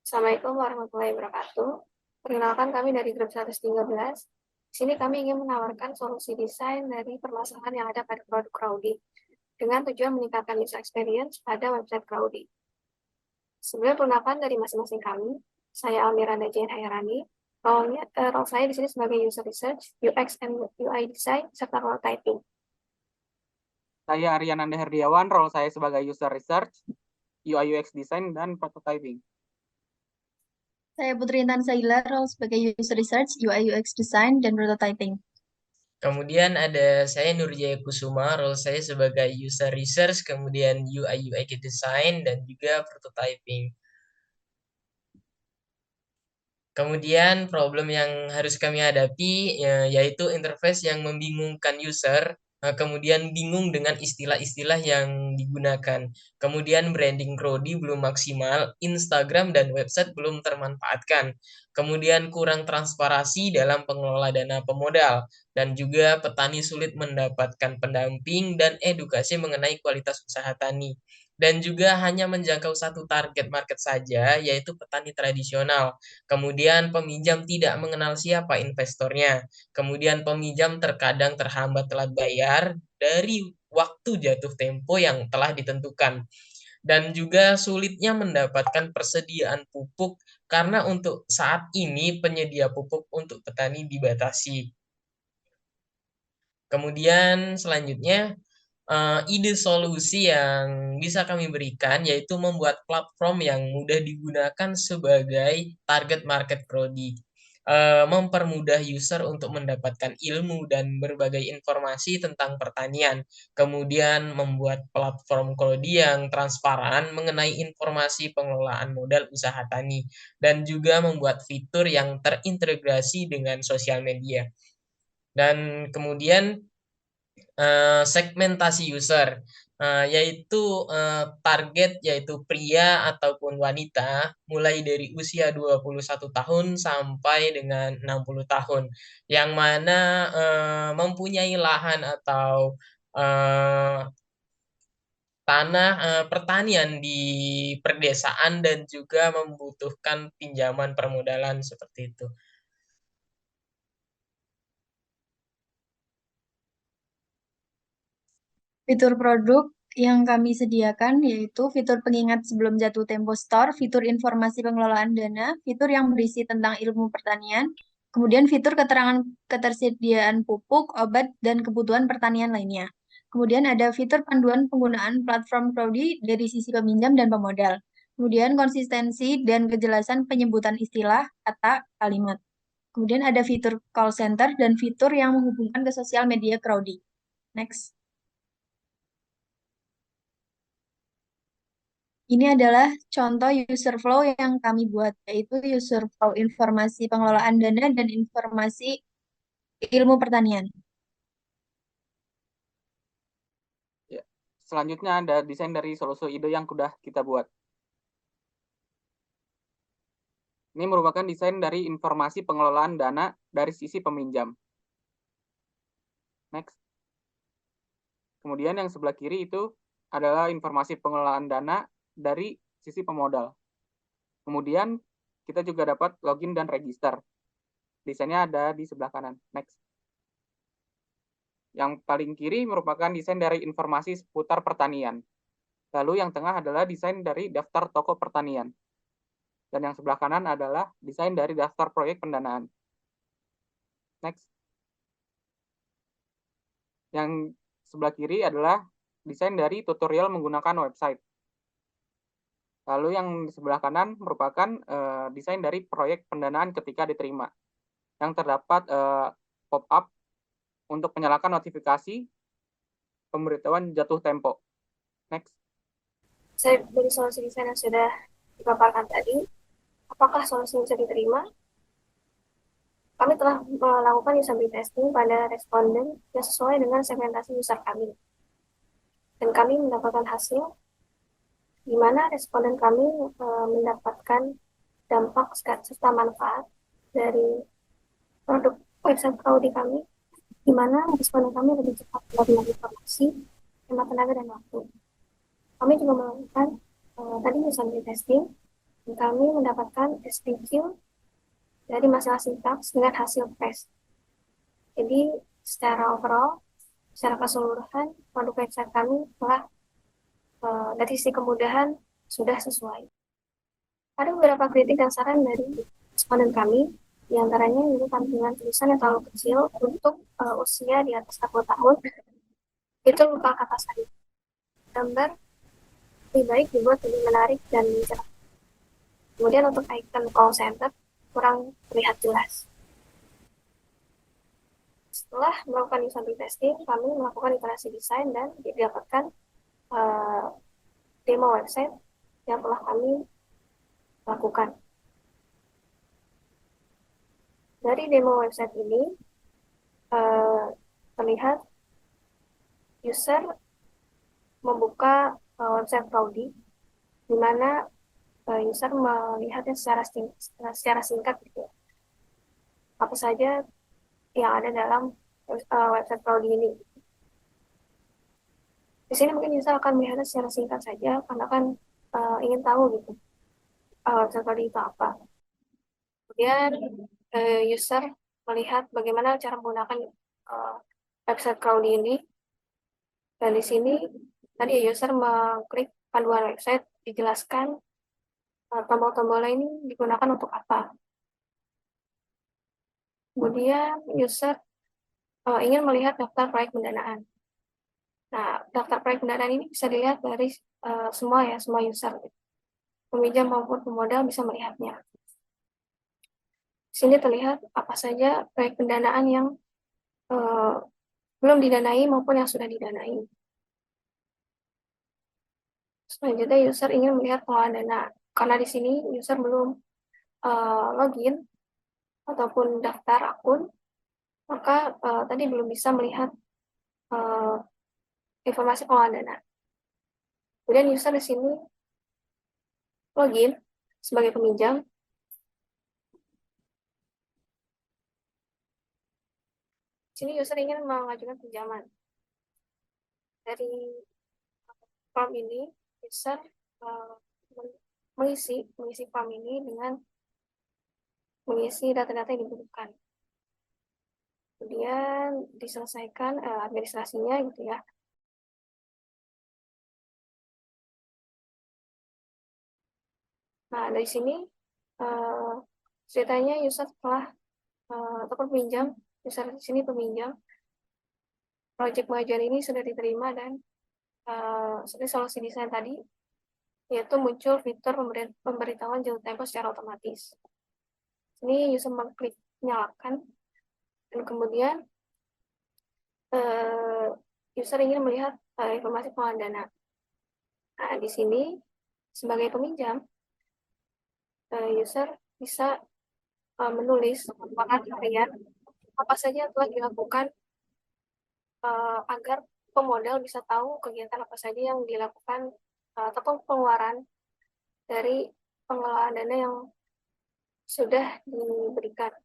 Assalamualaikum warahmatullahi wabarakatuh. Perkenalkan kami dari grup 113. Di sini kami ingin menawarkan solusi desain dari permasalahan yang ada pada produk Crowdy dengan tujuan meningkatkan user experience pada website Crowdy. Sebenarnya perkenalkan dari masing-masing kami, saya Almiranda Jane Hairani. Role saya di sini sebagai user research, UX and UI design, serta role typing. Saya Aryananda Herdiawan, role saya sebagai user research, UI UX design, dan prototyping. Saya Putri Intan Saila, role sebagai user research, UI UX design, dan prototyping. Kemudian ada saya Nurjaya Kusuma, role saya sebagai user research, kemudian UI UX design, dan juga prototyping. Kemudian problem yang harus kami hadapi yaitu interface yang membingungkan user, kemudian bingung dengan istilah-istilah yang digunakan. Kemudian branding Crowdy belum maksimal, Instagram dan website belum termanfaatkan. Kemudian kurang transparansi dalam pengelola dana pemodal. Dan juga petani sulit mendapatkan pendamping dan edukasi mengenai kualitas usaha tani. Dan juga hanya menjangkau satu target market saja, yaitu petani tradisional. Kemudian peminjam tidak mengenal siapa investornya. Kemudian peminjam terkadang terhambat telat bayar dari waktu jatuh tempo yang telah ditentukan. Dan juga sulitnya mendapatkan persediaan pupuk karena untuk saat ini penyedia pupuk untuk petani dibatasi. Kemudian selanjutnya ide solusi yang bisa kami berikan yaitu membuat platform yang mudah digunakan sebagai target market Crowdy. Mempermudah user untuk mendapatkan ilmu dan berbagai informasi tentang pertanian. Kemudian membuat platform Crowdy yang transparan mengenai informasi pengelolaan modal usaha tani. Dan juga membuat fitur yang terintegrasi dengan sosial media. Dan kemudian segmentasi user, yaitu target yaitu pria ataupun wanita mulai dari usia 21 tahun sampai dengan 60 tahun yang mana mempunyai lahan atau tanah pertanian di perdesaan dan juga membutuhkan pinjaman permodalan seperti itu. Fitur produk yang kami sediakan yaitu fitur pengingat sebelum jatuh tempo store, fitur informasi pengelolaan dana, fitur yang berisi tentang ilmu pertanian, kemudian fitur keterangan ketersediaan pupuk, obat, dan kebutuhan pertanian lainnya. Kemudian ada fitur panduan penggunaan platform Crowdy dari sisi peminjam dan pemodal. Kemudian konsistensi dan kejelasan penyebutan istilah, kata, kalimat. Kemudian ada fitur call center dan fitur yang menghubungkan ke sosial media Crowdy. Next. Ini adalah contoh user flow yang kami buat, yaitu user flow informasi pengelolaan dana dan informasi ilmu pertanian. Ya. Selanjutnya ada desain dari solusi ide yang sudah kita buat. Ini merupakan desain dari informasi pengelolaan dana dari sisi peminjam. Next. Kemudian yang sebelah kiri itu adalah informasi pengelolaan dana dari sisi pemodal. Kemudian kita juga dapat login dan register. Desainnya ada di sebelah kanan. Next. Yang paling kiri merupakan desain dari informasi seputar pertanian. Lalu yang tengah adalah desain dari daftar toko pertanian. Dan yang sebelah kanan adalah desain dari daftar proyek pendanaan. Next. Yang sebelah kiri adalah desain dari tutorial menggunakan website. Lalu yang di sebelah kanan merupakan desain dari proyek pendanaan ketika diterima. Yang terdapat pop-up untuk menyalakan notifikasi pemberitahuan jatuh tempo. Next. Saya dari solusi desain yang sudah dipaparkan tadi, apakah solusi bisa diterima? Kami telah melakukan user testing pada responden yang sesuai dengan segmentasi user kami. Dan kami mendapatkan hasil di mana responden kami mendapatkan dampak serta manfaat dari produk website Crowdy kami, di mana responden kami lebih cepat mendapatkan informasi, hemat tenaga dan waktu. Kami juga melakukan tadi user testing Kami mendapatkan SPQ dari masing-masing task dengan hasil tes. Jadi secara overall, secara keseluruhan, produk website kami telah dari sisi kemudahan sudah sesuai. Ada beberapa kritik dan saran dari responden kami, di antaranya ini tampilan tulisan yang terlalu kecil untuk usia di atas 40 tahun. Itu lupa kata saya. Gambar lebih baik dibuat lebih menarik dan mencerahkan. Kemudian untuk icon call center kurang terlihat jelas. Setelah melakukan user testing, kami melakukan iterasi desain dan didapatkan demo website yang telah kami lakukan. Dari demo website ini terlihat user membuka website Prodi, di mana user melihatnya secara singkat gitu. Apa saja yang ada dalam website Prodi ini. Di sini mungkin user akan melihatnya secara singkat saja karena kan ingin tahu gitu website Prodi itu apa. Kemudian user melihat bagaimana cara menggunakan website Prodi ini. Dan di sini tadi user mengklik panduan website, dijelaskan tombol-tombolnya ini digunakan untuk apa. Kemudian user ingin melihat daftar proyek pendanaan. Nah, daftar proyek pendanaan ini bisa dilihat dari semua user. Peminjam maupun pemodal bisa melihatnya. Di sini terlihat apa saja proyek pendanaan yang belum didanai maupun yang sudah didanai. Selanjutnya user ingin melihat pengelolaan dana. Karena di sini user belum login ataupun daftar akun, maka tadi belum bisa melihat informasi pengelolaan dana. Kemudian user di sini login sebagai peminjam. Di sini user ingin mengajukan pinjaman. Dari form ini, user mengisi form ini dengan mengisi data-data yang dibutuhkan. Kemudian diselesaikan administrasinya gitu ya. Nah, dari sini ceritanya user telah ataupun peminjam, user di sini peminjam, proyek pengajuan ini sudah diterima dan seperti solusi desain tadi, yaitu muncul fitur pemberitahuan jatuh tempo secara otomatis. Ini user mengklik nyalakan, dan kemudian user ingin melihat informasi pengelolaan dana. Nah, di sini sebagai peminjam, user bisa menulis merupakan harian apa saja yang telah dilakukan agar pemodal bisa tahu kegiatan apa saja yang dilakukan ataupun pengeluaran dari pengelolaan dana yang sudah diberikan.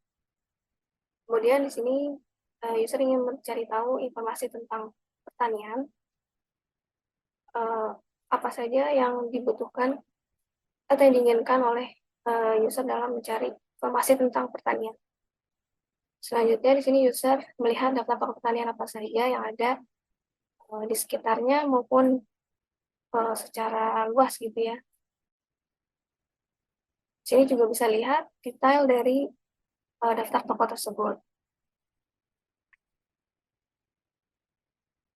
Kemudian di sini user ingin mencari tahu informasi tentang pertanian, apa saja yang dibutuhkan atau yang diinginkan oleh user dalam mencari informasi tentang pertanian. Selanjutnya di sini user melihat daftar produk pertanian apa saja yang ada di sekitarnya maupun secara luas gitu ya. Di sini juga bisa lihat detail dari daftar toko tersebut.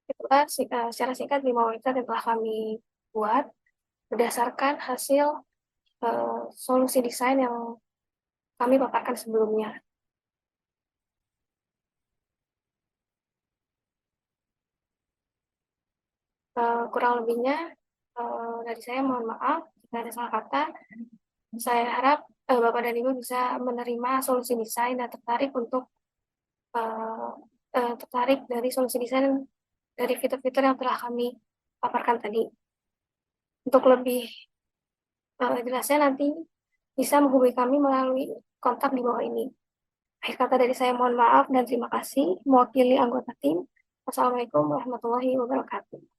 Itulah secara singkat 5 website yang telah kami buat berdasarkan hasil solusi desain yang kami paparkan sebelumnya. Kurang lebihnya dari saya mohon maaf jika ada salah kata. Saya harap Bapak dan Ibu bisa menerima solusi desain dan tertarik untuk tertarik dari solusi desain dari fitur-fitur yang telah kami paparkan tadi. Untuk lebih jelasnya nanti bisa menghubungi kami melalui kontak di bawah ini. Akhir kata dari saya mohon maaf dan terima kasih. Mewakili anggota tim. Wassalamualaikum warahmatullahi wabarakatuh.